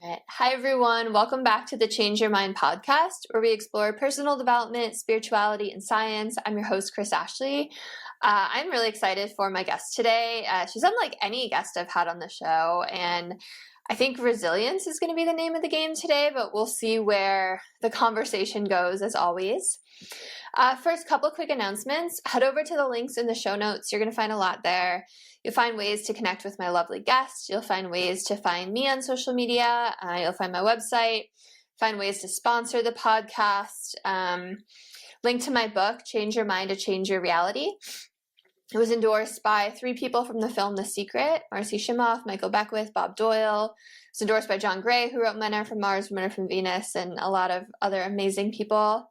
Right. Hi, everyone. Welcome back to the Change Your Mind podcast, where we explore personal development, spirituality, and science. I'm your host, Chris Ashley. I'm really excited for my guest today. She's unlike any guest I've had on the show, and I think resilience is going to be the name of the game today, but we'll see where the conversation goes, as always. First, couple quick announcements. Head over to the links in the show notes. You're going to find a lot there. You'll find ways to connect with my lovely guest. You'll find ways to find me on social media. You'll find my website, find ways to sponsor the podcast, link to my book, Change Your Mind to Change Your Reality. It was endorsed by 3 people from the film The Secret: Marcy Shimoff, Michael Beckwith, Bob Doyle. It's endorsed by John Gray, who wrote Men Are From Mars, Women Are From Venus, and a lot of other amazing people.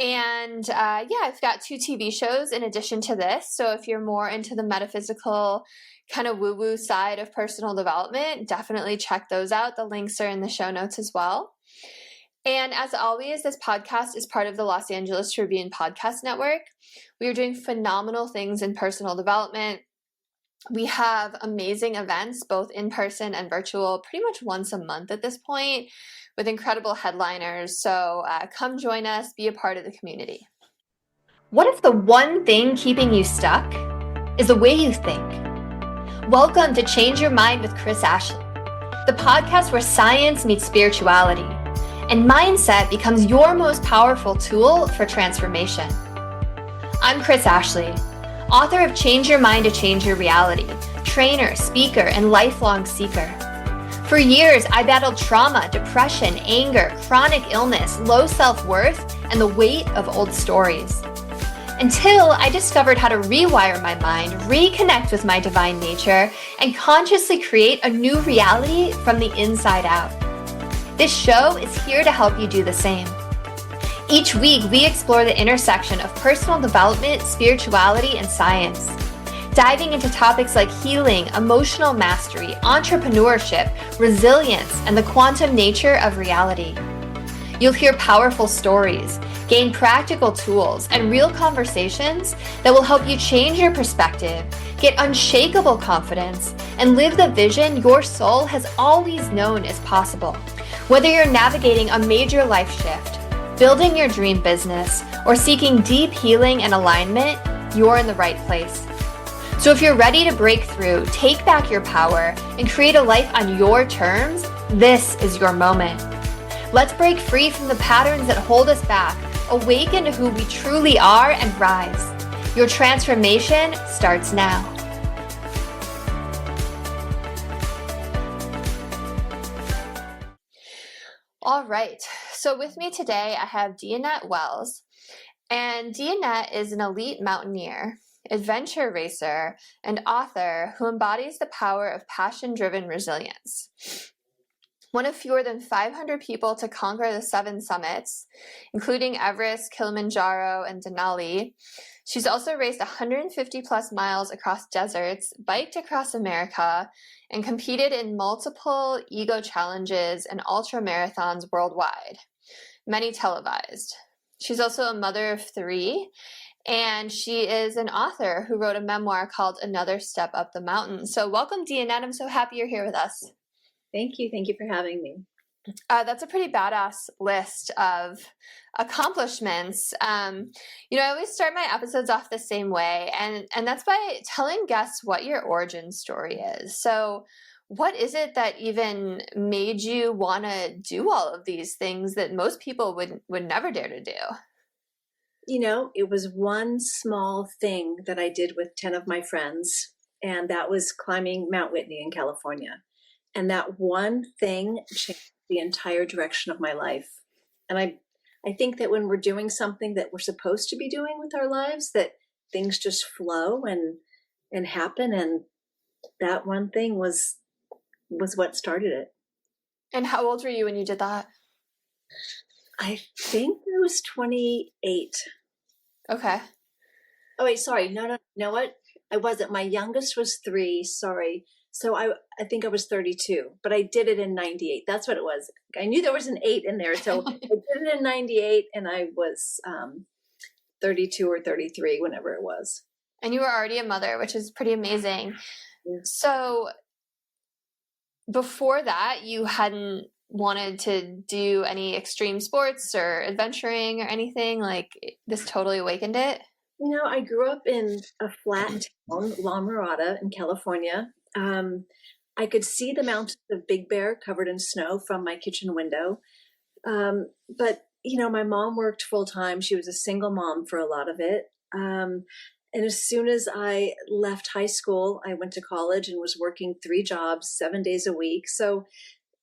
And I've got 2 TV shows in addition to this. So if you're more into the metaphysical kind of woo-woo side of personal development, definitely check those out. The links are in the show notes as well. And as always, this podcast is part of the Los Angeles Tribune Podcast Network. We are doing phenomenal things in personal development. We have amazing events, both in person and virtual, pretty much once a month at this point, with incredible headliners. So come join us, be a part of the community. What if the one thing keeping you stuck is the way you think? Welcome to Change Your Mind with Chris Ashley, the podcast where science meets spirituality and mindset becomes your most powerful tool for transformation. I'm Chris Ashley, author of Change Your Mind to Change Your Reality, trainer, speaker, and lifelong seeker. For years, I battled trauma, depression, anger, chronic illness, low self-worth, and the weight of old stories. Until I discovered how to rewire my mind, reconnect with my divine nature, and consciously create a new reality from the inside out. This show is here to help you do the same. Each week, we explore the intersection of personal development, spirituality, and science, diving into topics like healing, emotional mastery, entrepreneurship, resilience, and the quantum nature of reality. You'll hear powerful stories, gain practical tools, and real conversations that will help you change your perspective, get unshakable confidence, and live the vision your soul has always known is possible. Whether you're navigating a major life shift, building your dream business, or seeking deep healing and alignment, you're in the right place. So if you're ready to break through, take back your power, and create a life on your terms, this is your moment. Let's break free from the patterns that hold us back, awaken to who we truly are, and rise. Your transformation starts now. All right, so with me today, I have Dianette Wells, and Dianette is an elite mountaineer, adventure racer, and author who embodies the power of passion-driven resilience. One of fewer than 500 people to conquer the 7 summits, including Everest, Kilimanjaro, and Denali. She's also raced 150 plus miles across deserts, biked across America, and competed in multiple ego challenges and ultra marathons worldwide, many televised. She's also a mother of 3, and she is an author who wrote a memoir called Another Step Up the Mountain. So welcome, Dianette. I'm so happy you're here with us. Thank you. Thank you for having me. That's a pretty badass list of accomplishments. I always start my episodes off the same way, and that's by telling guests what your origin story is. So what is it that even made you want to do all of these things that most people would never dare to do? It was one small thing that I did with 10 of my friends, and that was climbing Mount Whitney in California. And that one thing changed the entire direction of my life. And I think that when we're doing something that we're supposed to be doing with our lives, that things just flow and happen. And that one thing was what started it. And how old were you when you did that? I think I was 28. Okay. Oh, wait, sorry. No. You know what? I wasn't. My youngest was 3. Sorry. So I think I was 32, but I did it in 98. That's what it was. I knew there was an 8 in there. So I did it in 98, and I was 32 or 33, whenever it was. And you were already a mother, which is pretty amazing. Yeah. So before that, you hadn't wanted to do any extreme sports or adventuring or anything? Like this totally awakened it? I grew up in a flat town, La Mirada in California. I could see the mountains of Big Bear covered in snow from my kitchen window. But, my mom worked full time. She was a single mom for a lot of it. And as soon as I left high school, I went to college and was working 3 jobs, 7 days a week. So,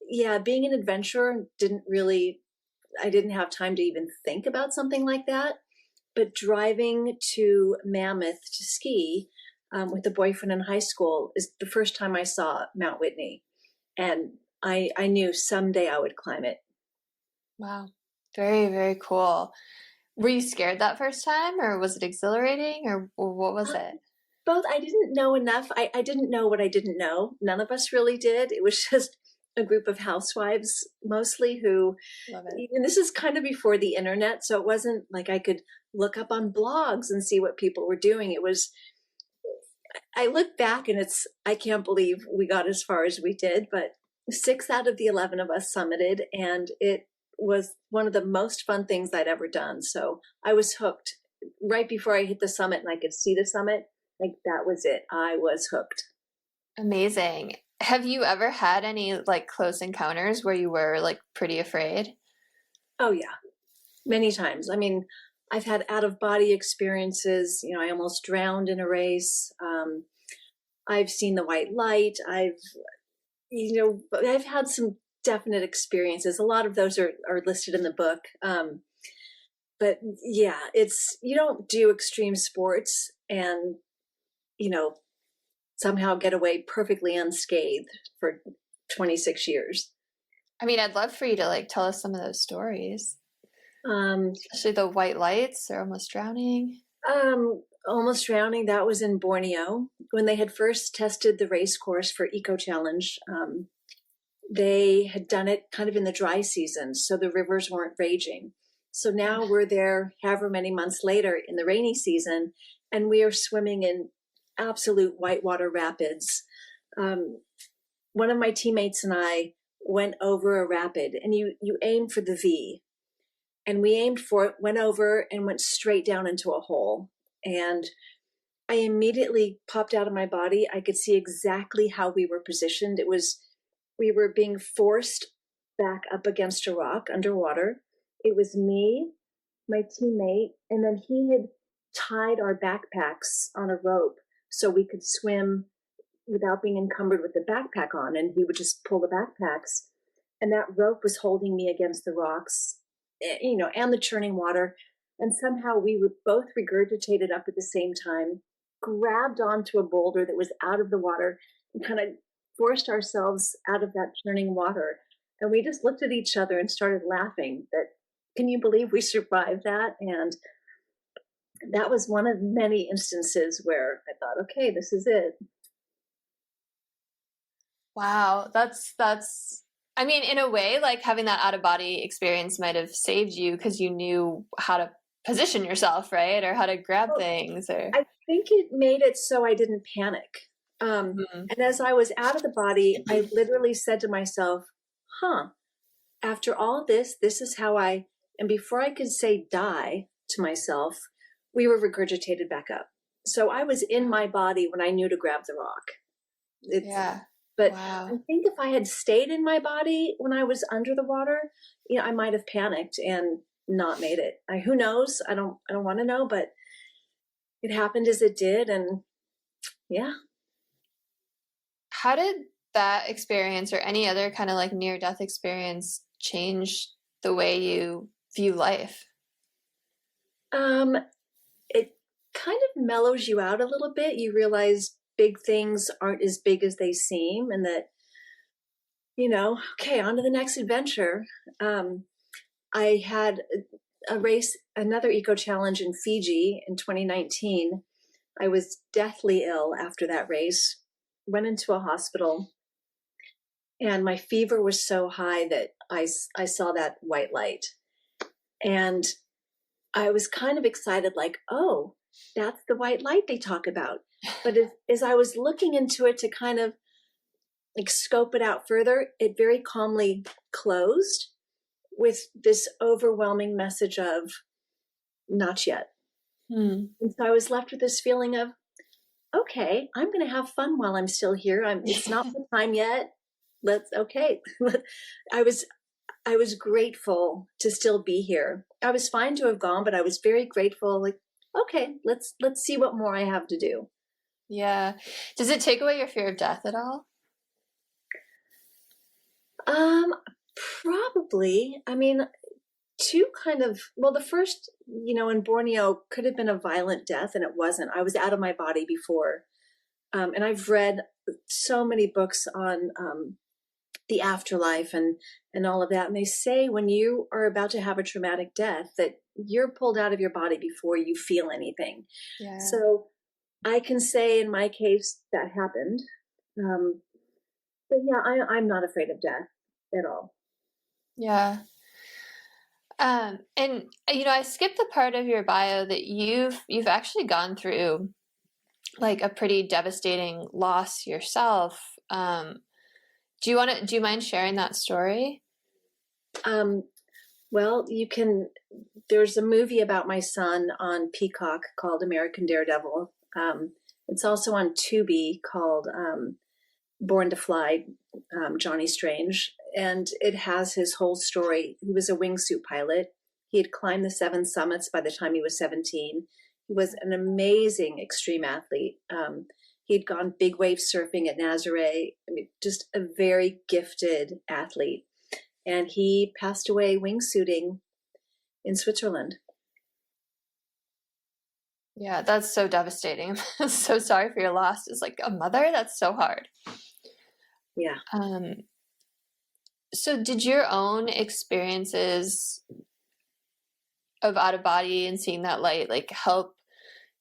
yeah, being an adventurer I didn't have time to even think about something like that. But driving to Mammoth to ski with a boyfriend in high school is the first time I saw Mount Whitney. And I knew someday I would climb it. Wow. Very, very cool. Were you scared that first time, or was it exhilarating, or what was it? Both. I didn't know enough. I didn't know what I didn't know. None of us really did. It was just a group of housewives mostly who, Love it. and this is kind of before the internet, so it wasn't like I could look up on blogs and see what people were doing. I look back and I can't believe we got as far as we did, but 6 out of the 11 of us summited, and it was one of the most fun things I'd ever done. So I was hooked right before I hit the summit and I could see the summit. Like that was it. I was hooked. Amazing. Have you ever had any like close encounters where you were like pretty afraid? Oh yeah, many times. I mean, I've had out of body experiences. I almost drowned in a race. I've seen the white light. I've had some definite experiences. A lot of those are listed in the book. But yeah, you don't do extreme sports and, somehow get away perfectly unscathed for 26 years. I mean, I'd love for you to like tell us some of those stories, Um, especially the white lights or almost drowning. Almost drowning. That was in Borneo when they had first tested the race course for Eco Challenge. They had done it kind of in the dry season, so the rivers weren't raging. So now we're there however many months later in the rainy season, and we are swimming in absolute whitewater rapids. One of my teammates and I went over a rapid, and you aim for the V. And we aimed for it, went over, and went straight down into a hole. And I immediately popped out of my body. I could see exactly how we were positioned. We were being forced back up against a rock underwater. It was me, my teammate, and then he had tied our backpacks on a rope so we could swim without being encumbered with the backpack on. And he would just pull the backpacks. And that rope was holding me against the rocks, and the churning water. And somehow we were both regurgitated up at the same time, grabbed onto a boulder that was out of the water, and kind of forced ourselves out of that churning water. And we just looked at each other and started laughing that, can you believe we survived that? And that was one of many instances where I thought, okay, this is it. Wow, I mean, in a way, like having that out of body experience might have saved you because you knew how to position yourself, right? Or how to grab things or I think it made it so I didn't panic. And as I was out of the body, I literally said to myself, after all this is how and before I could say die to myself, we were regurgitated back up. So I was in my body when I knew to grab the rock. yeah. But Wow. I think if I had stayed in my body when I was under the water, I might have panicked and not made it. Who knows? I don't want to know, but it happened as it did. And yeah. How did that experience or any other kind of like near death experience change the way you view life? It kind of mellows you out a little bit. You realize big things aren't as big as they seem, and that, okay, on to the next adventure. I had a race, another eco challenge in Fiji in 2019. I was deathly ill after that race, went into a hospital, and my fever was so high that I saw that white light. And I was kind of excited, like, oh, that's the white light they talk about. But as I was looking into it to kind of like scope it out further, it very calmly closed with this overwhelming message of not yet. Hmm. And so I was left with this feeling of, okay, I'm going to have fun while I'm still here. It's not the time yet. Okay. I was, I was grateful to still be here. I was fine to have gone, but I was very grateful. Like, okay, let's see what more I have to do. Yeah. Does it take away your fear of death at all? Um, Probably. I mean, two kind of, well, the first, in Borneo could have been a violent death, and it wasn't. I was out of my body before. And I've read so many books on the afterlife and all of that. And they say when you are about to have a traumatic death, that you're pulled out of your body before you feel anything. Yeah. So I can say in my case that happened. But yeah, I'm not afraid of death at all. Yeah. And I skipped the part of your bio that you've actually gone through like a pretty devastating loss yourself. Do you mind sharing that story? Um, well, there's a movie about my son on Peacock called American Daredevil. It's also on Tubi called Born to Fly, Johnny Strange. And it has his whole story. He was a wingsuit pilot. He had climbed the 7 summits by the time he was 17. He was an amazing extreme athlete. He'd gone big wave surfing at Nazaré. I mean, just a very gifted athlete. And he passed away wingsuiting in Switzerland. Yeah, that's so devastating. I'm so sorry for your loss. As like a mother, that's so hard. Yeah. So did your own experiences of out of body and seeing that light like help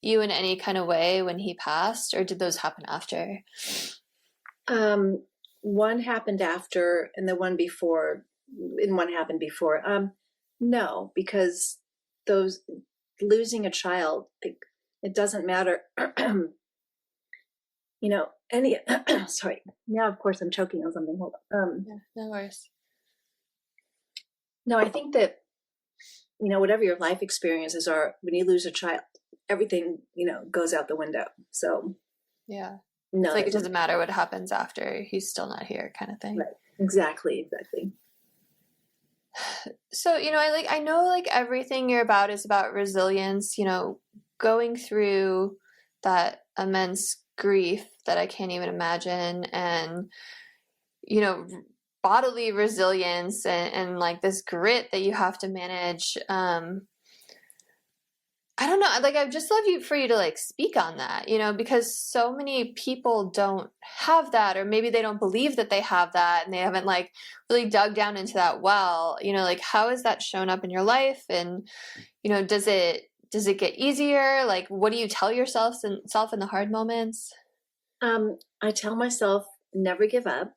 you in any kind of way when he passed, or did those happen after? One happened after, and the one before, and one happened before. No, because those losing a child, it doesn't matter. Any. Sorry. Now, of course, I'm choking on something. Hold on. Yeah, no worries. No, I think that whatever your life experiences are, when you lose a child, everything goes out the window. So yeah, no, it's like it doesn't matter what happens after, he's still not here, kind of thing. Right. Exactly. So I know like everything you're about is about resilience. Going through that immense grief that I can't even imagine, and bodily resilience and like this grit that you have to manage. I don't know. Like, I'd just love for you to like speak on that, because so many people don't have that, or maybe they don't believe that they have that, and they haven't like really dug down into that well. Like how has that shown up in your life, and does it get easier? Like, what do you tell yourself in the hard moments? I tell myself never give up.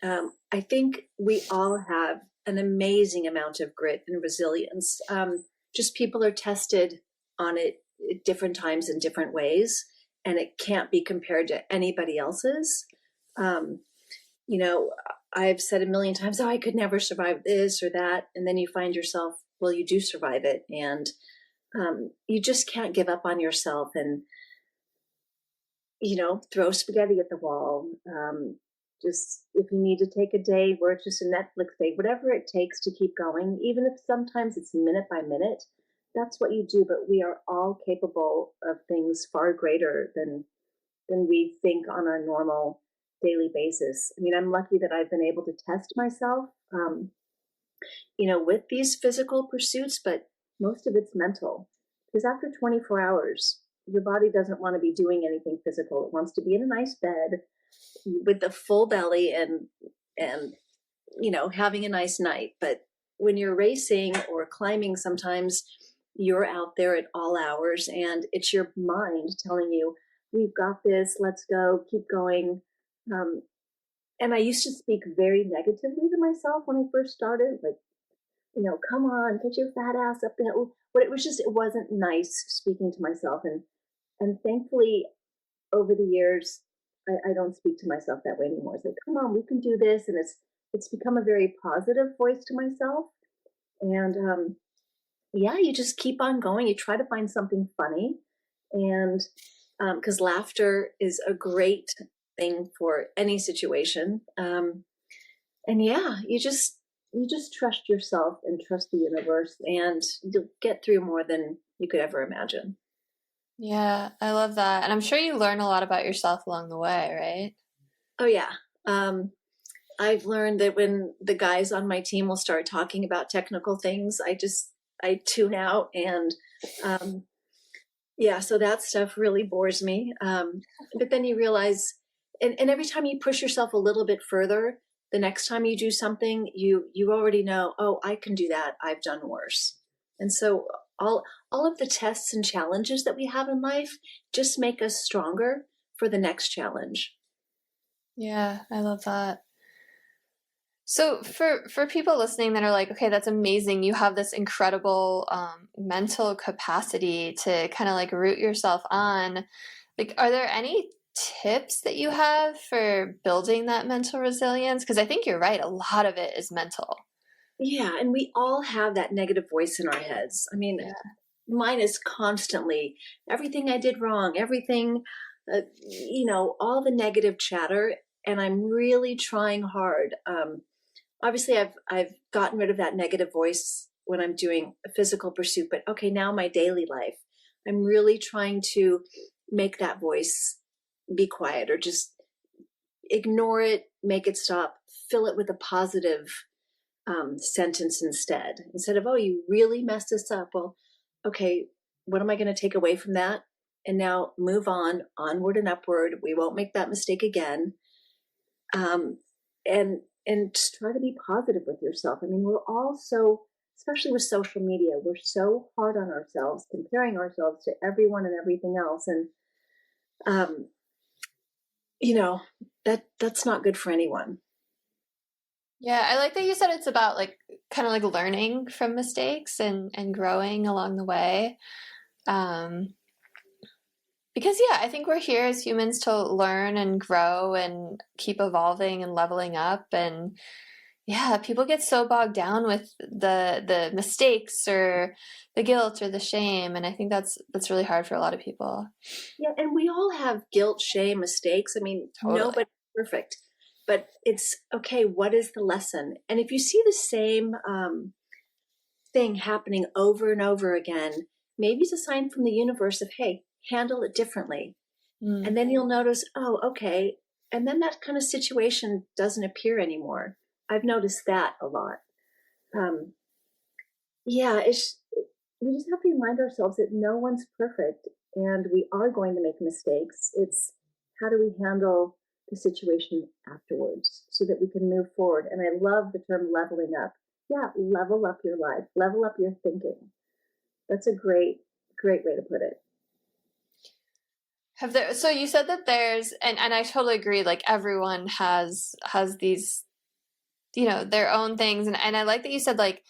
I think we all have an amazing amount of grit and resilience. Just people are tested on it at different times in different ways, and it can't be compared to anybody else's. I've said a million times, oh, I could never survive this or that. And then you find yourself, well, you do survive it. And you just can't give up on yourself and, throw spaghetti at the wall. Just if you need to take a day where it's just a Netflix day, whatever it takes to keep going, even if sometimes it's minute by minute, that's what you do. But we are all capable of things far greater than we think on our normal daily basis. I mean, I'm lucky that I've been able to test myself, with these physical pursuits, but most of it's mental. Because after 24 hours, your body doesn't want to be doing anything physical. It wants to be in a nice bed with a full belly and having a nice night. But when you're racing or climbing, sometimes you're out there at all hours, and it's your mind telling you, we've got this, let's go, keep going. And I used to speak very negatively to myself when I first started, like, come on, get your fat ass up there. But it wasn't nice speaking to myself. And thankfully, over the years, I don't speak to myself that way anymore. It's like, come on, we can do this. And it's become a very positive voice to myself. And yeah, you just keep on going. You try to find something funny. And because laughter is a great thing for any situation. And yeah, you just trust yourself and trust the universe, and you'll get through more than you could ever imagine. Yeah, I love that. And I'm sure you learn a lot about yourself along the way, right? Oh yeah. Um, I've learned that when the guys on my team will start talking about technical things, I tune out, and um, yeah, so that stuff really bores me. But then you realize, and every time you push yourself a little bit further, the next time you do something, you already know, oh, I can do that. I've done worse. And so all all of the tests and challenges that we have in life just make us stronger for the next challenge. Yeah, I love that. So for people listening that are like, okay, that's amazing. You have this incredible mental capacity to kind of like root yourself on. Like, are there any tips that you have for building that mental resilience? Because I think you're right. A lot of it is mental. Yeah, and we all have that negative voice in our heads. I mean, Yeah. mine is constantly everything I did wrong, everything, all the negative chatter, and I'm really trying hard. Obviously, I've gotten rid of that negative voice when I'm doing a physical pursuit, but okay, now my daily life, I'm really trying to make that voice be quiet or just ignore it, make it stop, fill it with a positive sentence instead of, oh, you really messed this up. Well, okay, what am I going to take away from that? And now move on, onward and upward. We won't make that mistake again. Um, and just try to be positive with yourself. I mean, we're all so, especially with social media, we're so hard on ourselves, comparing ourselves to everyone and everything else. And um, you know, that's not good for anyone. Yeah, I like that you said it's about like kind of like learning from mistakes and growing along the way. Um, because yeah, I think we're here as humans to learn and grow and keep evolving and leveling up. And yeah, people get so bogged down with the mistakes or the guilt or the shame, and I think that's really hard for a lot of people. Yeah, and we all have guilt, shame, mistakes. I mean, Totally. nobody's perfect, but it's okay. What is the lesson? And if you see the same thing happening over and over again, maybe it's a sign from the universe of, hey, handle it differently. Mm. And then you'll notice, oh, okay. And then that kind of situation doesn't appear anymore. I've noticed that a lot. Um, yeah, we just have to remind ourselves that no one's perfect and we are going to make mistakes. It's how do we handle the situation afterwards so that we can move forward. And I love the term leveling up. Yeah, level up your life, level up your thinking. That's a great way to put it. Have there, so you said that there's, and I totally agree, like everyone has these, their own things. And I like that you said like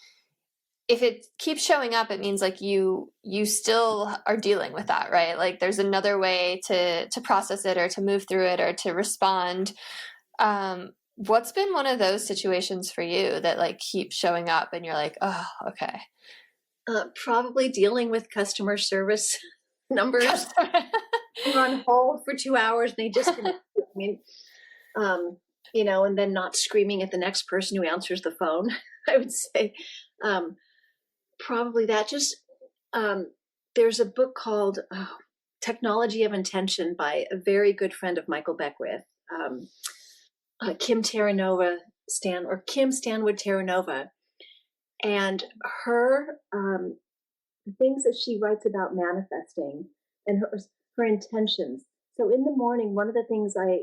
if it keeps showing up, it means like you still are dealing with that, right? Like there's another way to process it or to move through it or to respond. What's been one of those situations for you that like keeps showing up and you're like, oh, okay. Probably dealing with customer service numbers. We're on hold for 2 hours and they just, I mean, um, and then not screaming at the next person who answers the phone. I would say um, probably that. Just there's a book called Technology of Intention by a very good friend of Michael Beckwith, Kim Terranova Kim Stanwood Terranova, and her the things that she writes about manifesting and her intentions. So in the morning, one of the things I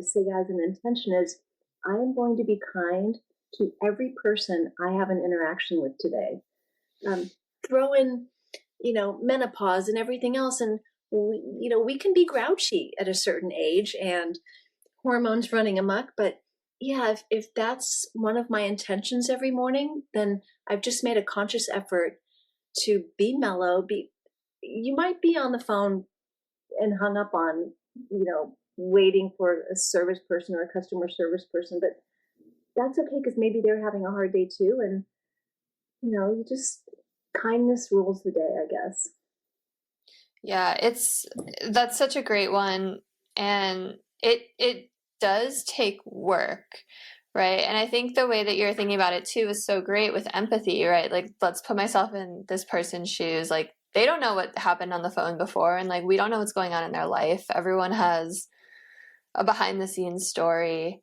say as an intention is I am going to be kind to every person I have an interaction with today. Throw in, menopause and everything else. And, we can be grouchy at a certain age and hormones running amok. But yeah, if that's one of my intentions every morning, then I've just made a conscious effort to be mellow. You might be on the phone and hung up on, waiting for a service person or a customer service person, but that's okay because maybe they're having a hard day too. And, you just, kindness rules the day, I guess. Yeah, that's such a great one. And it does take work, right? And I think the way that you're thinking about it too is so great with empathy, right? Like, let's put myself in this person's shoes. Like, they don't know what happened on the phone before, and like we don't know what's going on in their life. Everyone has a behind the scenes story.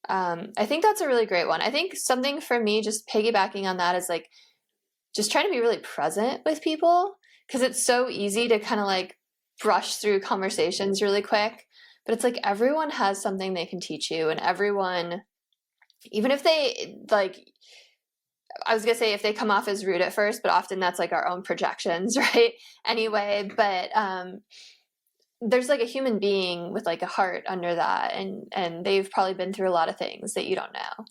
I think that's a really great one. I think something for me, just piggybacking on that, is like just trying to be really present with people, because it's so easy to kind of like brush through conversations really quick. But it's like everyone has something they can teach you, and everyone, even if they like, I was gonna say if they come off as rude at first, but often that's like our own projections, right? Anyway, but there's like a human being with like a heart under that, and they've probably been through a lot of things that you don't know.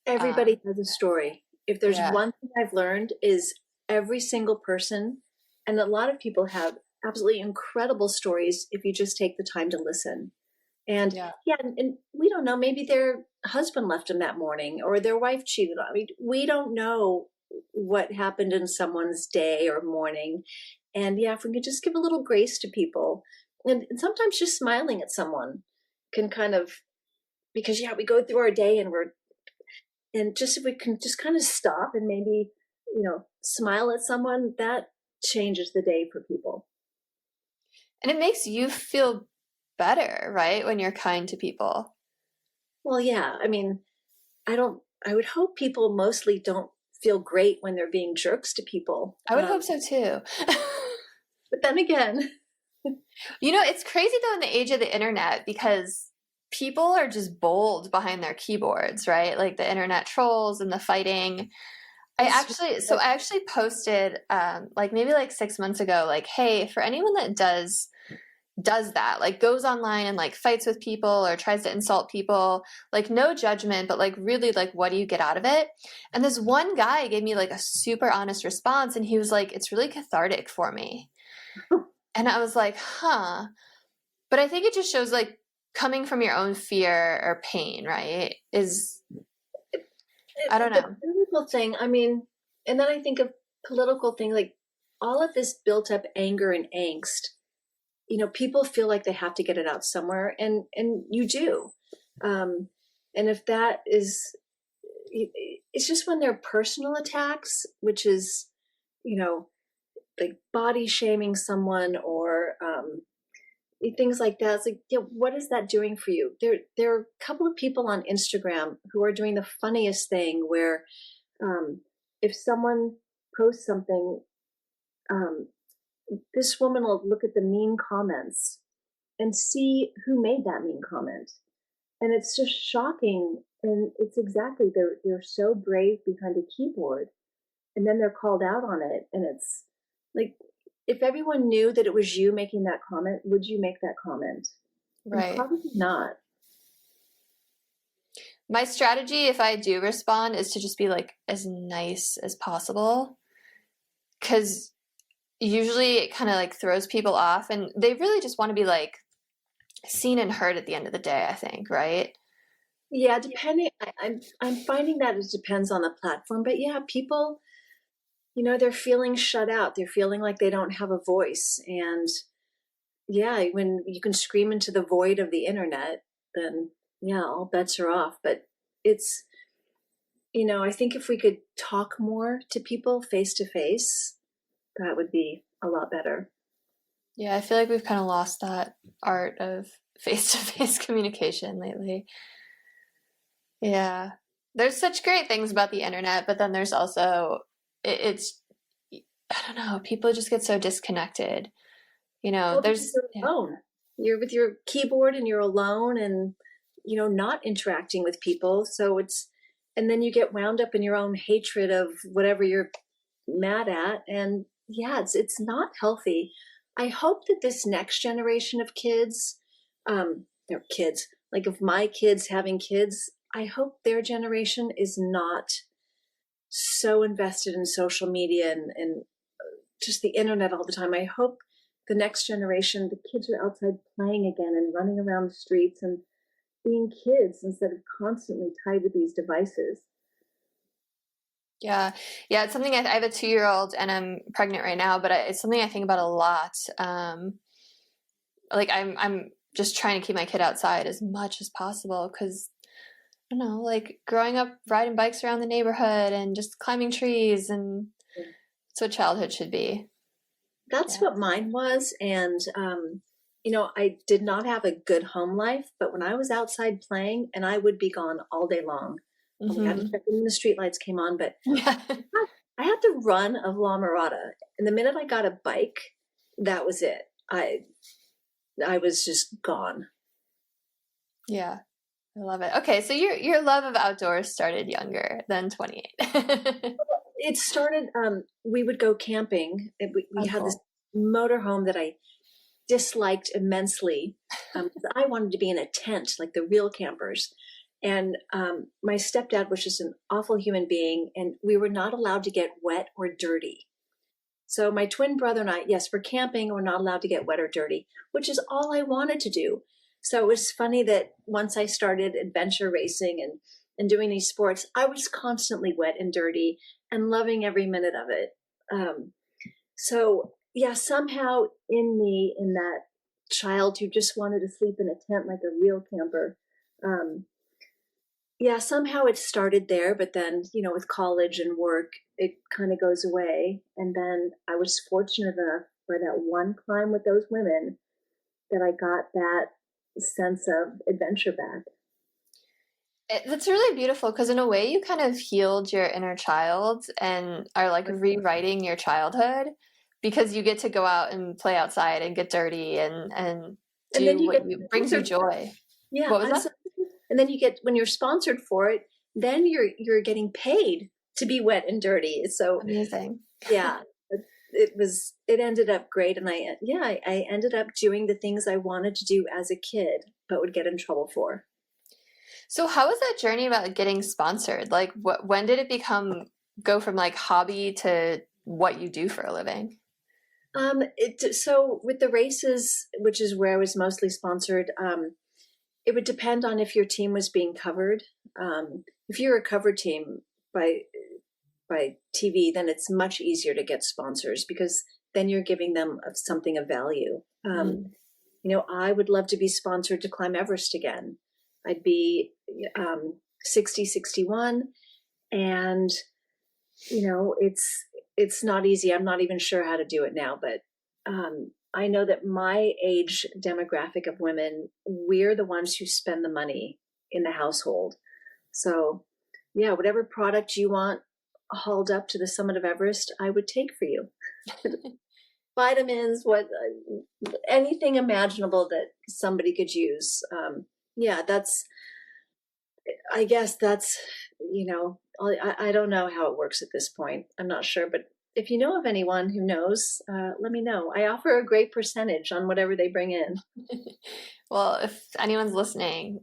Everybody has a story. If there's Yeah. one thing I've learned is every single person, and a lot of people have absolutely incredible stories if you just take the time to listen. And Yeah. yeah, and we don't know, maybe their husband left them that morning or their wife cheated on. I mean, we don't know what happened in someone's day or morning. And yeah, if we could just give a little grace to people, and sometimes just smiling at someone can kind of, because yeah, we go through our day and just if we can just kind of stop and maybe, smile at someone, that changes the day for people. And it makes you feel better, right? When you're kind to people. Well, yeah, I mean, I would hope people mostly don't feel great when they're being jerks to people. I would hope so too. But then again, It's crazy though in the age of the internet, because people are just bold behind their keyboards, right? Like the internet trolls and the fighting. I actually posted like maybe like 6 months ago, like, hey, for anyone that does that, like goes online and like fights with people or tries to insult people, like no judgment, but like really like what do you get out of it? And this one guy gave me like a super honest response, and he was like, it's really cathartic for me. And I was like, huh. But I think it just shows like coming from your own fear or pain, right? I don't the know. political thing, I mean, and then I think of political thing, like all of this built up anger and angst, people feel like they have to get it out somewhere, and you do. And if that is, it's just when they're personal attacks, which is, you know, like body shaming someone or things like that. It's like, yeah, what is that doing for you? There are a couple of people on Instagram who are doing the funniest thing where if someone posts something, um, this woman will look at the mean comments and see who made that mean comment. And it's just shocking. And it's exactly, they're so brave behind a keyboard, and then they're called out on it. And it's like, if everyone knew that it was you making that comment, would you make that comment? And Right. probably not. My strategy, if I do respond, is to just be like as nice as possible. Because usually it kind of like throws people off, and they really just want to be like seen and heard at the end of the day, I think, right? Yeah, depending. I'm finding that it depends on the platform, but yeah, people, they're feeling shut out. They're feeling like they don't have a voice, and yeah, when you can scream into the void of the internet, then yeah, all bets are off. But it's, I think if we could talk more to people face to face, that would be a lot better. Yeah, I feel like we've kind of lost that art of face-to-face communication lately. Yeah. There's such great things about the internet, but then there's also it's I don't know, people just get so disconnected. Well, because There's you're alone. You're with your keyboard and you're alone and, not interacting with people. So and then you get wound up in your own hatred of whatever you're mad at. And yeah, it's not healthy. I hope that this next generation of kids, they're kids, like of my kids having kids, I hope their generation is not so invested in social media and just the internet all the time. I hope the next generation, the kids are outside playing again and running around the streets and being kids instead of constantly tied to these devices. Yeah. Yeah. It's something I have a 2-year-old and I'm pregnant right now, but it's something I think about a lot. Like I'm just trying to keep my kid outside as much as possible because I don't know, like growing up riding bikes around the neighborhood and just climbing trees, and it's what childhood should be. That's what mine was. And, I did not have a good home life, but when I was outside playing, and I would be gone all day long, we had to check when the street lights came on, but Yeah. I had to run of La Mirada. And the minute I got a bike, that was it. I was just gone. Yeah. I love it. Okay, so your love of outdoors started younger than 28. It started, we would go camping. We had this Cool. motorhome that I disliked immensely. I wanted to be in a tent like the real campers. And my stepdad was just an awful human being, and we were not allowed to get wet or dirty. So my twin brother and I, yes, we're camping. We're not allowed to get wet or dirty, which is all I wanted to do. So it was funny that once I started adventure racing and doing these sports, I was constantly wet and dirty and loving every minute of it. So yeah, somehow in me, in that child who just wanted to sleep in a tent like a real camper, yeah, somehow it started there, but then, with college and work, it kind of goes away. And then I was fortunate enough by that one climb with those women that I got that sense of adventure back. That's really beautiful because in a way you kind of healed your inner child and are like rewriting your childhood because you get to go out and play outside and get dirty and do what brings you joy. Yeah. What was that? And then when you're sponsored for it, then you're getting paid to be wet and dirty. So amazing. Yeah, it ended up great. And I ended up doing the things I wanted to do as a kid, but would get in trouble for. So how was that journey about getting sponsored? Like when did it go from like hobby to what you do for a living? So with the races, which is where I was mostly sponsored, it would depend on if your team was being covered. If you're a covered team by TV, then it's much easier to get sponsors because then you're giving them something of value. I would love to be sponsored to climb Everest again. I'd be 60, 61, and it's not easy. I'm not even sure how to do it now, but I know that my age demographic of women, we're the ones who spend the money in the household. So yeah, whatever product you want hauled up to the summit of Everest, I would take for you. Vitamins, anything imaginable that somebody could use. I guess that's, I don't know how it works at this point. I'm not sure, but if you know of anyone who knows, let me know. I offer a great percentage on whatever they bring in. Well, if anyone's listening,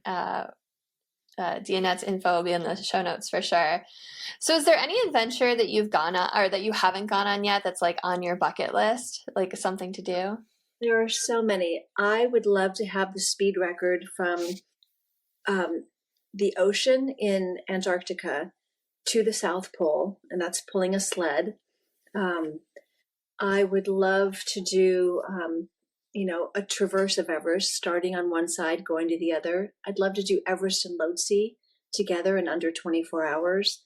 Dianette's info will be in the show notes for sure. So is there any adventure that you've gone on or that you haven't gone on yet that's like on your bucket list, like something to do? There are so many. I would love to have the speed record from the ocean in Antarctica to the South Pole, and that's pulling a sled. I would love to do, a traverse of Everest, starting on one side, going to the other. I'd love to do Everest and Lhotse together in under 24 hours.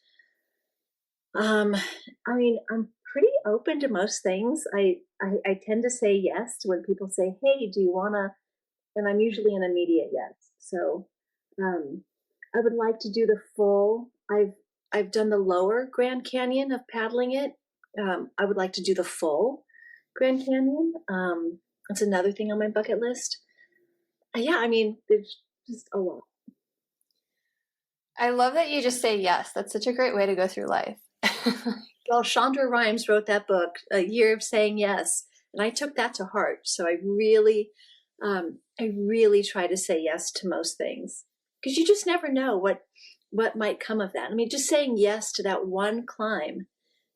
I'm pretty open to most things. I tend to say yes to when people say, "Hey, do you want to?" And I'm usually an immediate yes. So I would like to do the full. I've done the lower Grand Canyon of paddling it. I would like to do the full Grand Canyon. That's another thing on my bucket list. There's just a lot. I love that you just say yes. That's such a great way to go through life. Well, Shonda Rhimes wrote that book, A Year of Saying Yes, and I took that to heart. So I really try to say yes to most things because you just never know what might come of that. Just saying yes to that one climb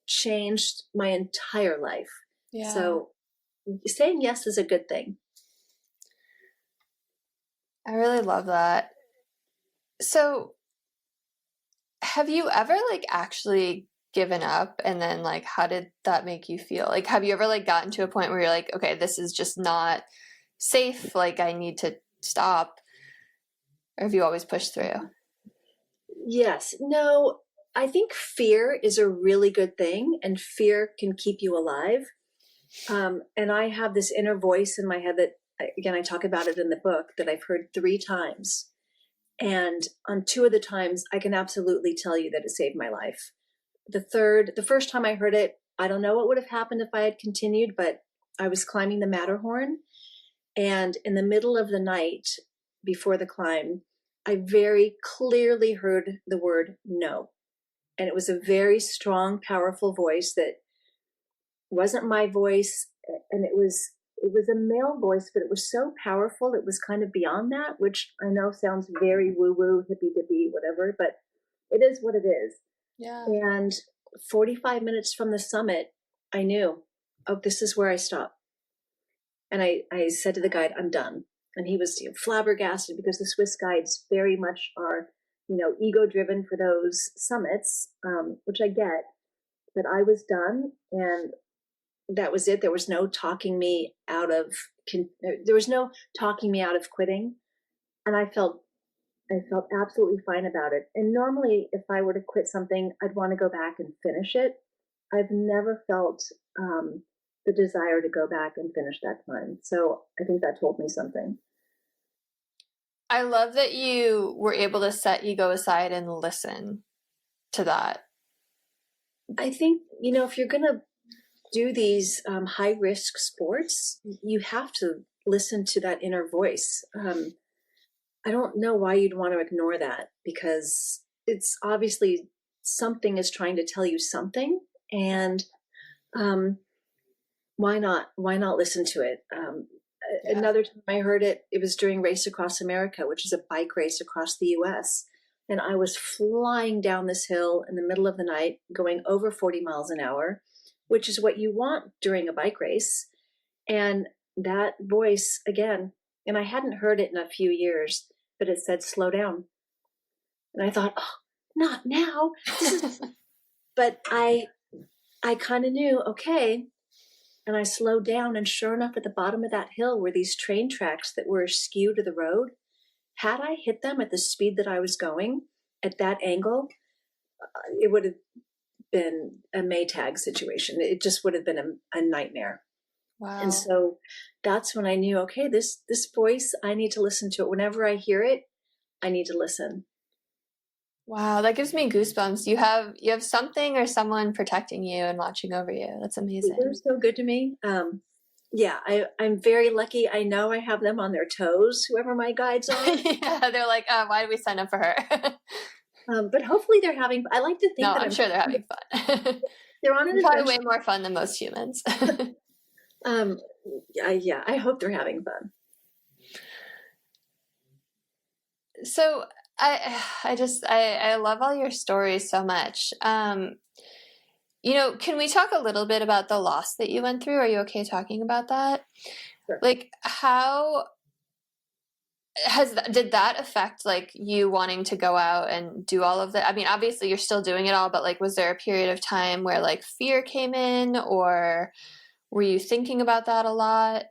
changed my entire life. Yeah. So saying yes is a good thing. I really love that. So, have you ever like actually given up, and then like how did that make you feel? Like have you ever like gotten to a point where you're like, okay, this is just not safe, like I need to stop? Or have you always pushed through? Yes. No, I think fear is a really good thing, and fear can keep you alive. And I have this inner voice in my head that, again, I talk about it in the book, that I've heard 3 times. And on 2 of the times, I can absolutely tell you that it saved my life. The first time I heard it, I don't know what would have happened if I had continued, but I was climbing the Matterhorn. And in the middle of the night before the climb, I very clearly heard the word no. And it was a very strong, powerful voice that wasn't my voice. And it was a male voice, but it was so powerful. It was kind of beyond that, which I know sounds very woo woo, hippy dippy, whatever, but it is what it is. Yeah. And 45 minutes from the summit, I knew, oh, this is where I stop. And I said to the guide, I'm done. And he was flabbergasted, because the Swiss guides very much are, ego driven for those summits, which I get. But I was done, and that was it. There was no talking me out of quitting, and I felt absolutely fine about it. And normally, if I were to quit something, I'd want to go back and finish it. I've never felt the desire to go back and finish that climb. So I think that told me something. I love that you were able to set ego aside and listen to that. I think, if you're going to do these high risk sports, you have to listen to that inner voice. I don't know why you'd want to ignore that, because it's obviously something is trying to tell you something. And why not listen to it? Yeah. Another time I heard it, it was during Race Across America, which is a bike race across the US. And I was flying down this hill in the middle of the night, going over 40 miles an hour, which is what you want during a bike race. And that voice again, and I hadn't heard it in a few years, but it said, slow down. And I thought, oh, not now. But I kind of knew, okay. And I slowed down, and sure enough, at the bottom of that hill were these train tracks that were askew to the road. Had I hit them at the speed that I was going at that angle, it would have been a Maytag situation. It just would have been a nightmare. Wow. And so that's when I knew, okay, this voice, I need to listen to it. Whenever I hear it, I need to listen. Wow, that gives me goosebumps. You have something or someone protecting you and watching over you. That's amazing. They're so good to me. Yeah, I'm very lucky. I know I have them on their toes, whoever my guides are. Yeah, they're like, why did we sign up for her? But hopefully they're having, I like to think No, that I'm sure they're having fun. They're on an probably adventure. way more fun than most humans. Yeah, I hope they're having fun. So I love all your stories so much. Can we talk a little bit about the loss that you went through? Are you okay talking about that? Sure. Like, how did that affect like you wanting to go out and do all of that? I mean, obviously you're still doing it all, but like, was there a period of time where like fear came in, or were you thinking about that a lot?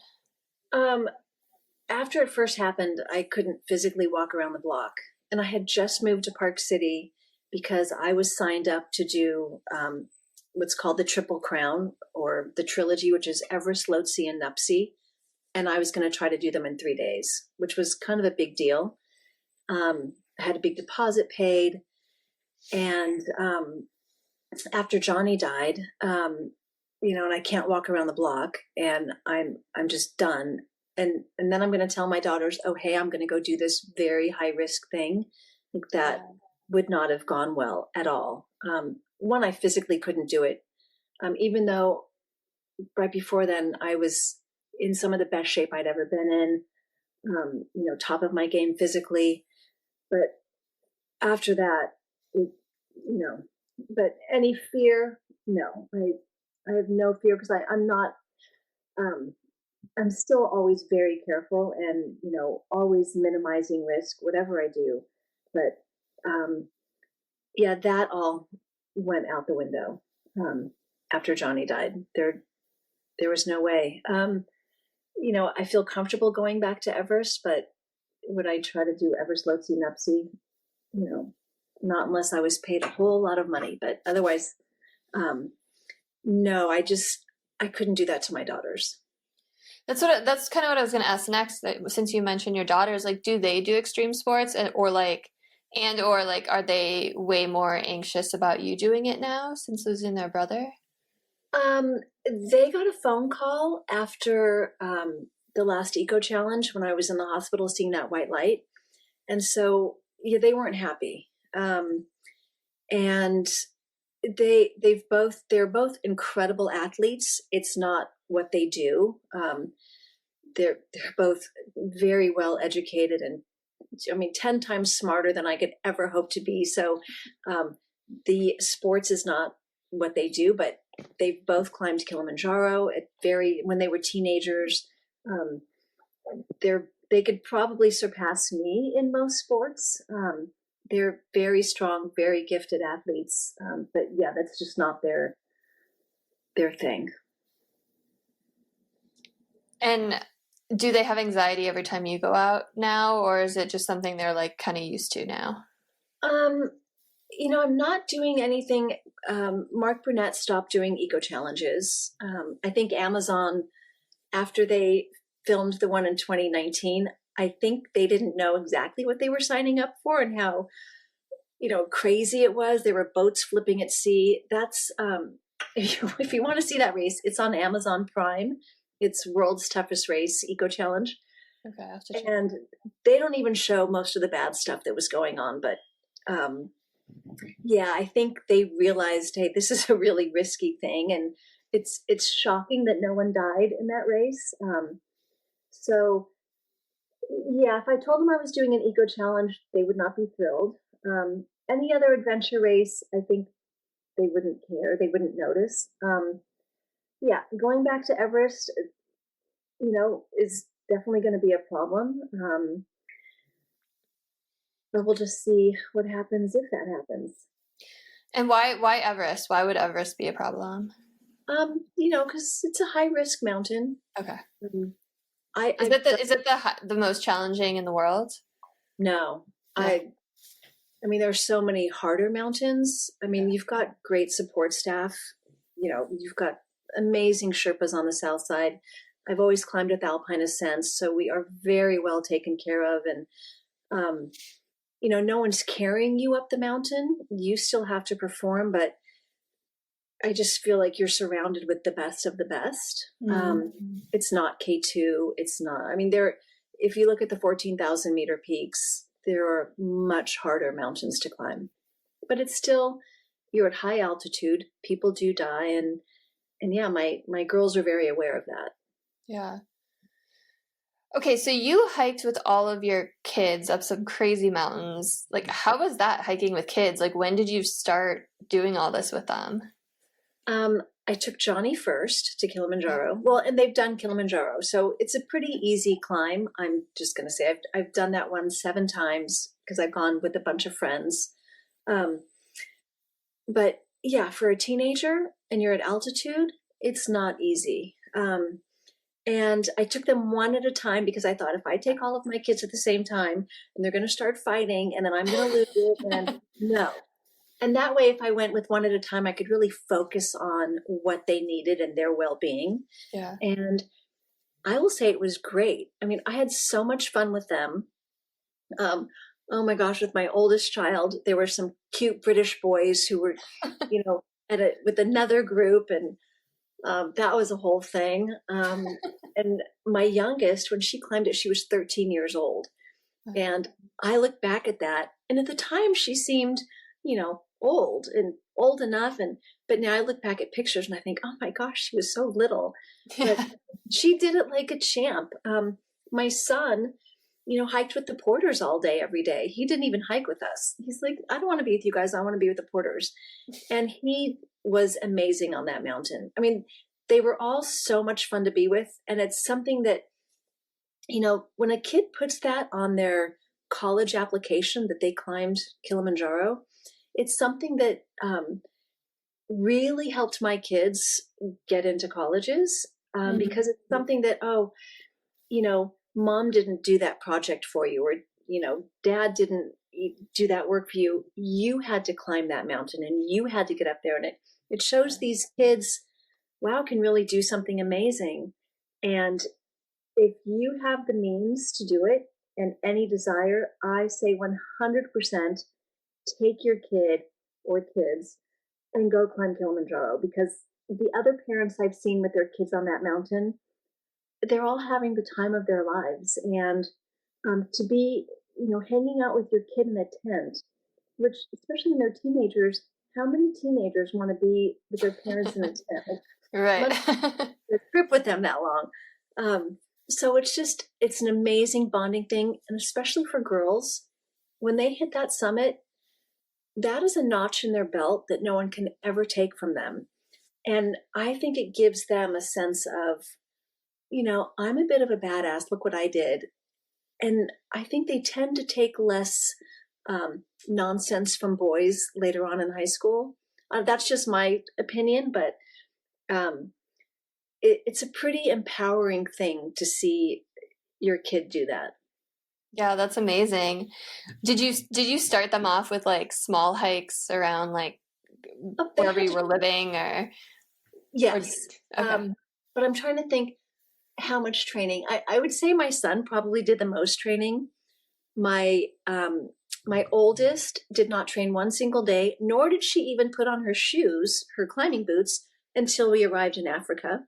After it first happened, I couldn't physically walk around the block. And I had just moved to Park City because I was signed up to do what's called the Triple Crown, or the trilogy, which is Everest, Lhotse, and Nuptse. And I was going to try to do them in 3 days, which was kind of a big deal. I had a big deposit paid. And after Johnny died, and I can't walk around the block, and I'm just done. And then I'm going to tell my daughters, oh, hey, I'm going to go do this very high risk thing. Like that would not have gone well at all. One, I physically couldn't do it. Even though right before then I was in some of the best shape I'd ever been in, top of my game physically. But after that, but any fear, no, I have no fear, because I'm not, I'm still always very careful and, always minimizing risk, whatever I do. But um, yeah, that all went out the window after Johnny died. There was no way. I feel comfortable going back to Everest, but would I try to do Everest Lhotse Nuptse? You know, not unless I was paid a whole lot of money. But otherwise, um, no, I couldn't do that to my daughters. That's kind of what I was going to ask next. Since you mentioned your daughters, like, do they do extreme sports, or are they way more anxious about you doing it now since losing their brother? Um, they got a phone call after the last eco challenge when I was in the hospital seeing that white light, and so yeah, they weren't happy. And they're both incredible athletes. It's not what they do. They're both very well educated and 10 times smarter than I could ever hope to be. So the sports is not what they do, but they've both climbed Kilimanjaro when they were teenagers. Um, they could probably surpass me in most sports. They're very strong, very gifted athletes. But yeah, that's just not their thing. And do they have anxiety every time you go out now, or is it just something they're like kind of used to now? I'm not doing anything. Mark Burnett stopped doing eco challenges. I think Amazon, after they filmed the one in 2019, I think they didn't know exactly what they were signing up for and how, crazy it was. There were boats flipping at sea. That's, if you want to see that race, it's on Amazon Prime. It's World's Toughest Race Eco Challenge. Okay, I have to check. And they don't even show most of the bad stuff that was going on. But yeah, I think they realized, hey, this is a really risky thing. And it's shocking that no one died in that race. So yeah, if I told them I was doing an eco challenge, they would not be thrilled. Any other adventure race, I think they wouldn't care. They wouldn't notice. Yeah, going back to Everest, is definitely going to be a problem. But we'll just see what happens if that happens. And why Everest? Why would Everest be a problem? Because it's a high risk mountain. Okay. Is it the most challenging in the world? No. Yeah. There's so many harder mountains. You've got great support staff. You've got amazing Sherpas on the south side. I've always climbed with Alpine Ascents, so we are very well taken care of. And, no one's carrying you up the mountain. You still have to perform, but I just feel like you're surrounded with the best of the best. Mm-hmm. It's not K2. It's not, if you look at the 14,000 meter peaks, there are much harder mountains to climb, but it's still, you're at high altitude. People do die. And yeah, my girls are very aware of that. Yeah. Okay, so you hiked with all of your kids up some crazy mountains. Like, how was that hiking with kids? Like, when did you start doing all this with them? I took Johnny first to Kilimanjaro. Well, and they've done Kilimanjaro, so it's a pretty easy climb. I'm just going to say I've done that one 7 times because I've gone with a bunch of friends. But yeah, for a teenager and you're at altitude, it's not easy. And I took them one at a time because I thought if I take all of my kids at the same time and they're going to start fighting and then I'm going to lose it, and no. And that way, if I went with one at a time, I could really focus on what they needed and their well-being. Yeah. And I will say it was great. I had so much fun with them. Oh my gosh, with my oldest child, there were some cute British boys who were, with another group, and that was a whole thing. And my youngest, when she climbed it, she was 13 years old. And I look back at that, and at the time she seemed, old enough. But now I look back at pictures and I think, oh my gosh, she was so little. But she did it like a champ. My son, hiked with the porters all day, every day. He didn't even hike with us. He's like, I don't want to be with you guys. I want to be with the porters. And he was amazing on that mountain. they were all so much fun to be with. And it's something that, when a kid puts that on their college application that they climbed Kilimanjaro, it's something that really helped my kids get into colleges, because it's something that, mom didn't do that project for you, or, dad didn't do that work for you. You had to climb that mountain and you had to get up there. And it shows these kids, wow, can really do something amazing. And if you have the means to do it and any desire, I say 100% take your kid or kids and go climb Kilimanjaro, because the other parents I've seen with their kids on that mountain, they're all having the time of their lives. And to be, hanging out with your kid in a tent, which, especially when they're teenagers, how many teenagers want to be with their parents in a tent? Right. The trip with them that long. So it's an amazing bonding thing. And especially for girls, when they hit that summit, that is a notch in their belt that no one can ever take from them. And I think it gives them a sense of, I'm a bit of a badass. Look what I did. And I think they tend to take less nonsense from boys later on in high school. That's just my opinion, but it's a pretty empowering thing to see your kid do that. Yeah, that's amazing. Did you start them off with like small hikes around like wherever you were living, or? Yes. Okay. But I'm trying to think how much training. I would say my son probably did the most training. My oldest did not train one single day, nor did she even put on her shoes, her climbing boots, until we arrived in Africa.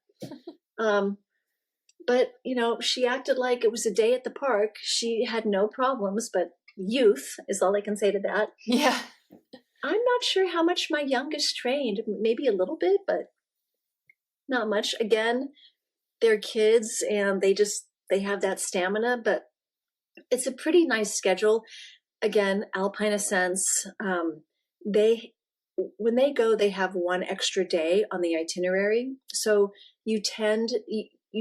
But, she acted like it was a day at the park. She had no problems, but youth is all I can say to that. Yeah. I'm not sure how much my youngest trained, maybe a little bit, but not much. Again, they're kids and they have that stamina, but it's a pretty nice schedule. Again, Alpine Ascents, when they go, they have one extra day on the itinerary. So you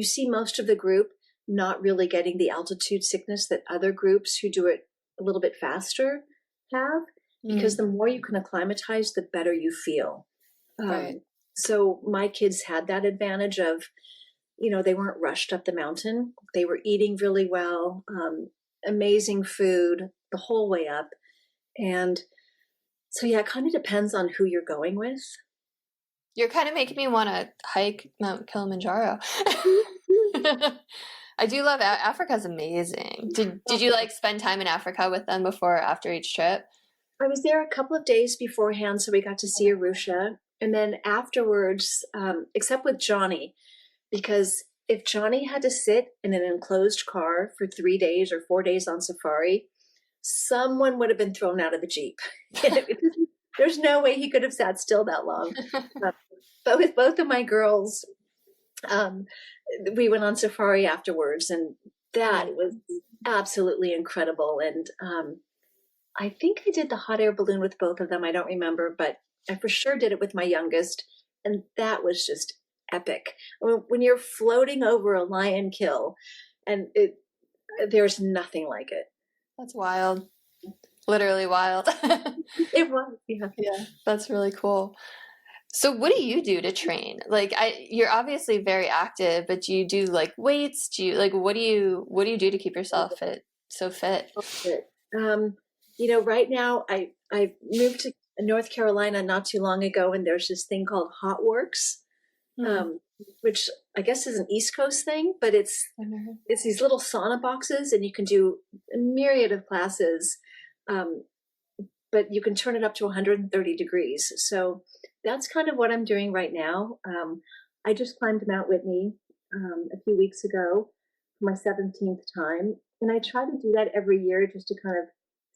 see most of the group not really getting the altitude sickness that other groups who do it a little bit faster have, because the more you can acclimatize, the better you feel. Right. So my kids had that advantage of, they weren't rushed up the mountain. They were eating really well, amazing food the whole way up. And so, yeah, it kind of depends on who you're going with. You're kind of making me want to hike Mount Kilimanjaro. I do love Africa's amazing. Did you like spend time in Africa with them before or after each trip? I was there a couple of days beforehand, so we got to see Arusha. And then afterwards, except with Johnny, because if Johnny had to sit in an enclosed car for 3 days or 4 days on safari, someone would have been thrown out of the Jeep. There's no way he could have sat still that long. But with both of my girls, we went on safari afterwards, and that was absolutely incredible. And I think I did the hot air balloon with both of them. I don't remember, but I for sure did it with my youngest. And that was just epic. When you're floating over a lion kill, and there's nothing like it. That's wild. Literally wild. It was, yeah. Yeah, that's really cool. So what do you do to train? Like you're obviously very active, but do you do like weights? Do you like what do you do to keep yourself so fit? Right now I moved to North Carolina not too long ago, and there's this thing called Hot Works, which I guess is an East Coast thing, but it's these little sauna boxes, and you can do a myriad of classes, but you can turn it up to 130 degrees. So that's kind of what I'm doing right now. I just climbed Mount Whitney a few weeks ago for my 17th time, and I try to do that every year just to kind of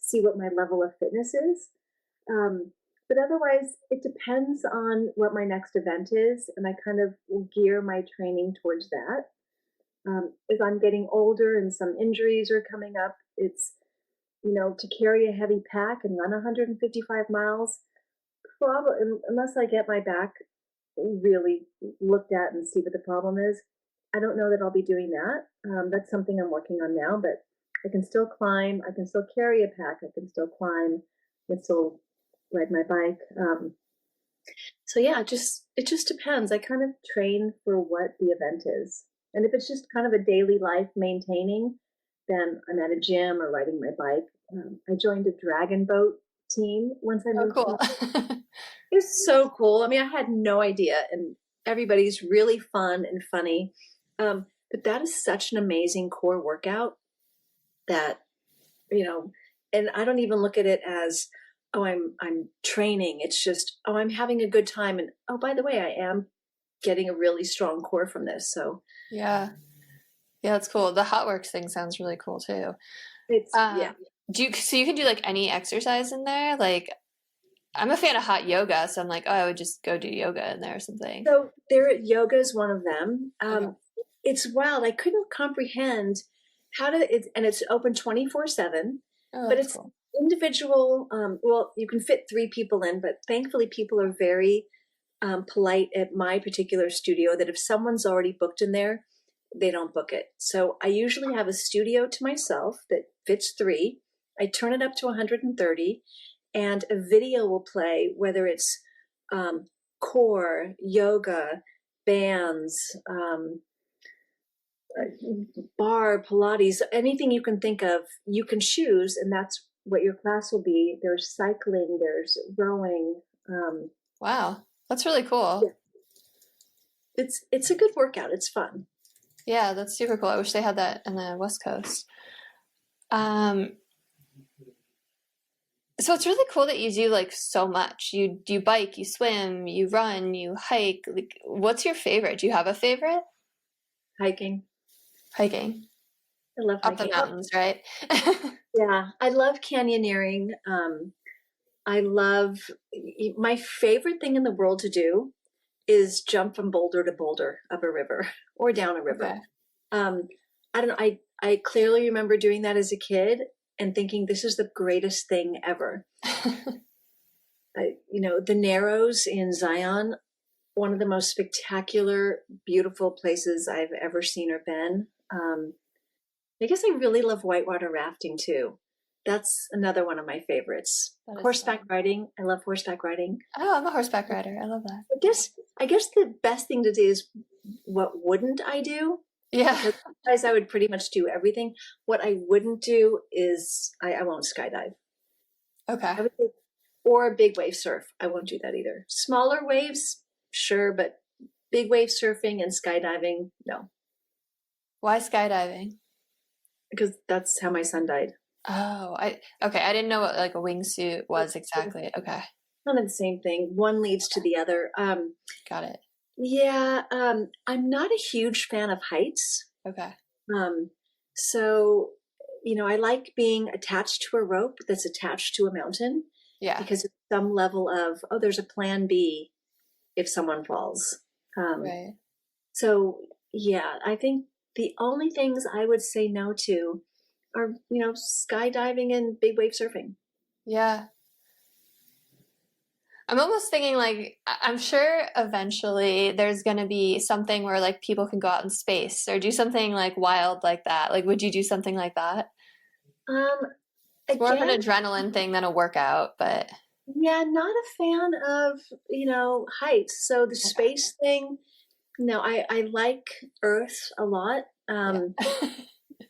see what my level of fitness is. But otherwise, it depends on what my next event is, and I kind of will gear my training towards that. As I'm getting older and some injuries are coming up, it's, to carry a heavy pack and run 155 miles, probably, unless I get my back really looked at and see what the problem is. I don't know that I'll be doing that. That's something I'm working on now, but I can still climb. I can still carry a pack. I can still climb. I can still ride my bike. So yeah, it just depends. I kind of train for what the event is. And if it's just kind of a daily life maintaining, then I'm at a gym or riding my bike. I joined a dragon boat team once I Oh, moved cool. to. It's so cool. I mean, I had no idea, and everybody's really fun and funny. But that is such an amazing core workout that, you know, and I don't even look at it as, oh, I'm training. It's just, oh, I'm having a good time. And oh, by the way, I am getting a really strong core from this. So Yeah. Yeah, that's cool. The hot works thing sounds really cool too. it's, yeah. So you can do like any exercise in there? Like I'm a fan of hot yoga, so I'm like, oh, I would just go do yoga in there or something. So yoga is one of them. Okay. It's wild. I couldn't comprehend how to, and it's open 24/7, Oh, but that's it's cool. individual. Well, you can fit 3 people in, but thankfully people are very polite at my particular studio that if someone's already booked in there, they don't book it. So I usually have a studio to myself that fits 3. I turn it up to 130 and a video will play, whether it's core, yoga, bands, bar, Pilates, anything you can think of, you can choose, and that's what your class will be. There's cycling, there's rowing. Wow. That's really cool. Yeah, it's a good workout. It's fun. Yeah, that's super cool. I wish they had that in the West Coast. Um, so it's really cool that you do like so much. You bike, you swim, you run, you hike. Like, what's your favorite? Do you have a favorite? Hiking. Hiking. I love Up the hiking. mountains, right? Yeah, I love canyoneering. I love my favorite thing in the world to do is jump from boulder to boulder up a river or down a river. Okay. Um, I don't know. I clearly remember doing that as a kid and thinking this is the greatest thing ever. The Narrows in Zion, one of the most spectacular, beautiful places I've ever seen or been. I guess I really love whitewater rafting too. That's another one of my favorites. That is Horseback fun. riding. I love horseback riding. Oh, I'm a horseback rider. I love that. I guess the best thing to do is what wouldn't I do? Yeah. Because otherwise I would pretty much do everything. What I wouldn't do is I won't skydive. Okay. I would say, or big wave surf. I won't do that either. Smaller waves, sure, but big wave surfing and skydiving, no. Why skydiving? Because that's how my son died. Oh, okay. I didn't know what like a wingsuit was exactly. Okay. Kind of the same thing. One leads to the other. Got it. Yeah, I'm not a huge fan of heights. Okay. Um, so, I like being attached to a rope that's attached to a mountain Yeah. because it's some level of, oh, there's a plan B if someone falls. Right. So, yeah, I think the only things I would say no to are, skydiving and big wave surfing. Yeah. I'm almost thinking like I'm sure eventually there's going to be something where like people can go out in space or do something like wild like that. Like, would you do something like that? Um, It's more of an Again, adrenaline thing than a workout, but yeah, not a fan of, heights. So the okay. space thing, no, I like Earth a lot. Yeah.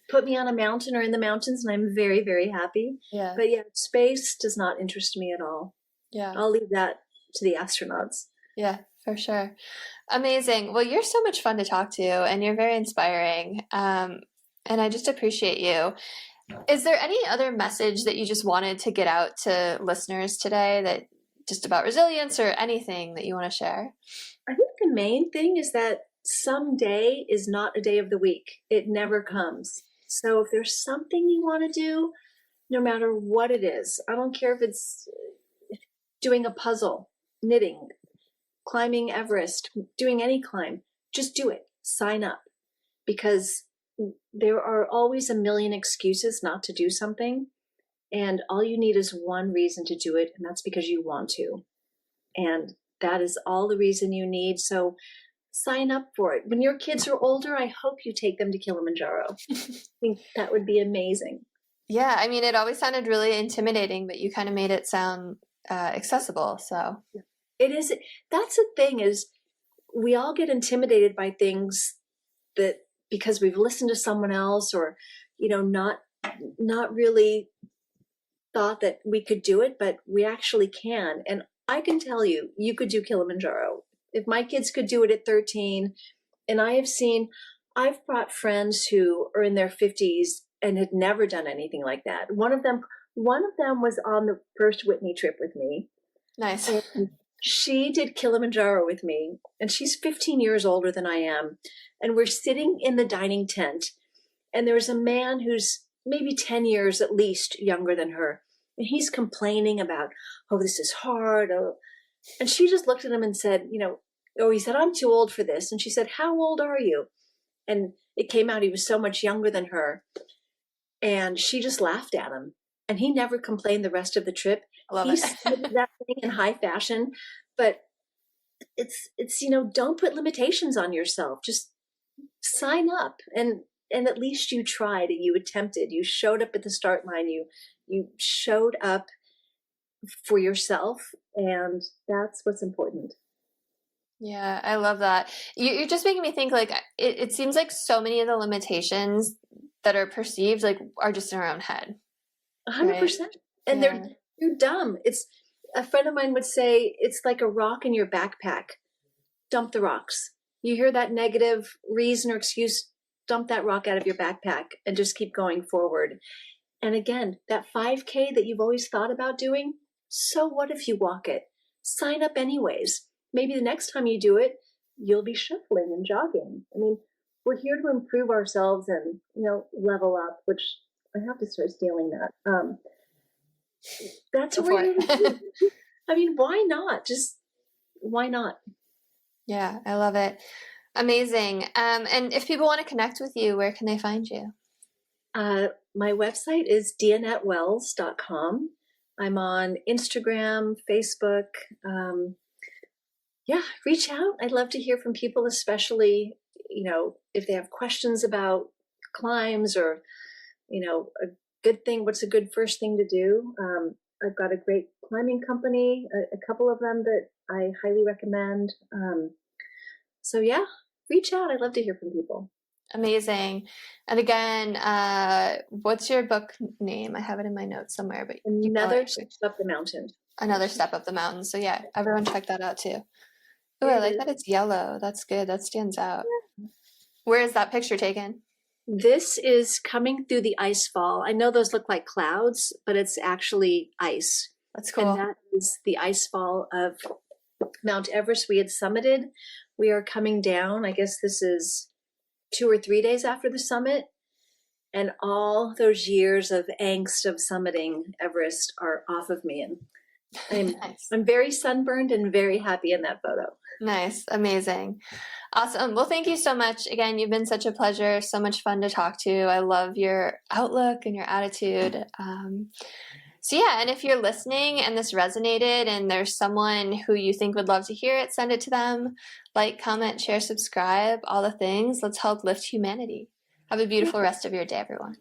Put me on a mountain or in the mountains and I'm very, very happy. Yeah. But yeah, space does not interest me at all. Yeah. I'll leave that to the astronauts. Yeah, for sure. Amazing. Well, you're so much fun to talk to and you're very inspiring. And I just appreciate you. Is there any other message that you just wanted to get out to listeners today that just about resilience or anything that you want to share? I think the main thing is that some day is not a day of the week. It never comes. So if there's something you want to do, no matter what it is, I don't care if it's doing a puzzle, knitting, climbing Everest, doing any climb, just do it. Sign up because there are always a million excuses not to do something. And all you need is one reason to do it. And that's because you want to. And that is all the reason you need. So sign up for it. When your kids are older, I hope you take them to Kilimanjaro. I think that would be amazing. Yeah, I mean, it always sounded really intimidating, but you kind of made it sound accessible. So it is. That's the thing, is we all get intimidated by things that because we've listened to someone else, or not really thought that we could do it, but we actually can. And I can tell you, you could do Kilimanjaro. If my kids could do it at 13, and I've brought friends who are in their 50s and had never done anything like that. One of them was on the first Whitney trip with me. Nice. And she did Kilimanjaro with me, and she's 15 years older than I am. And we're sitting in the dining tent, and there's a man who's maybe 10 years at least younger than her. And he's complaining about, oh, this is hard. Oh. And she just looked at him and said, he said, I'm too old for this. And she said, how old are you? And it came out he was so much younger than her. And she just laughed at him. And he never complained the rest of the trip. I love he it. said that thing in high fashion. But it's don't put limitations on yourself. Just sign up. And at least you tried and you attempted. You showed up at the start line. You showed up for yourself. And that's what's important. Yeah, I love that. You're just making me think, like, it seems like so many of the limitations that are perceived, like, are just in our own head. 100%. Right? And they're dumb. It's, a friend of mine would say, it's like a rock in your backpack. Dump the rocks. You hear that negative reason or excuse, dump that rock out of your backpack and just keep going forward. And again, that 5K that you've always thought about doing, so what if you walk it? Sign up anyways. Maybe the next time you do it, you'll be shuffling and jogging. I mean, we're here to improve ourselves and, level up, which I have to start stealing that. That's what we're here to do. I mean, why not? Just, why not? Yeah, I love it. Amazing. And if people want to connect with you, where can they find you? My website is dianettewells.com. I'm on Instagram, Facebook. Reach out. I'd love to hear from people, especially, if they have questions about climbs or, a good thing, what's a good first thing to do. I've got a great climbing company, a couple of them that I highly recommend. Reach out. I'd love to hear from people. Amazing. And again, what's your book name? I have it in my notes somewhere, but Another Step Up the Mountain. Another Step Up the Mountain. So yeah, everyone check that out too. Oh, I like that it's yellow. That's good. That stands out. Yeah. Where is that picture taken? This is coming through the ice fall. I know those look like clouds, but it's actually ice. That's cool. And that is the ice fall of Mount Everest we had summited. We are coming down. I guess this is 2 or 3 days after the summit. And all those years of angst of summiting Everest are off of me. And nice. I'm very sunburned and very happy in that photo. Nice. Amazing. Awesome. Well, thank you so much. Again, you've been such a pleasure. So much fun to talk to. I love your outlook and your attitude. And if you're listening and this resonated and there's someone who you think would love to hear it, send it to them. Like, comment, share, subscribe, all the things. Let's help lift humanity. Have a beautiful rest of your day, everyone.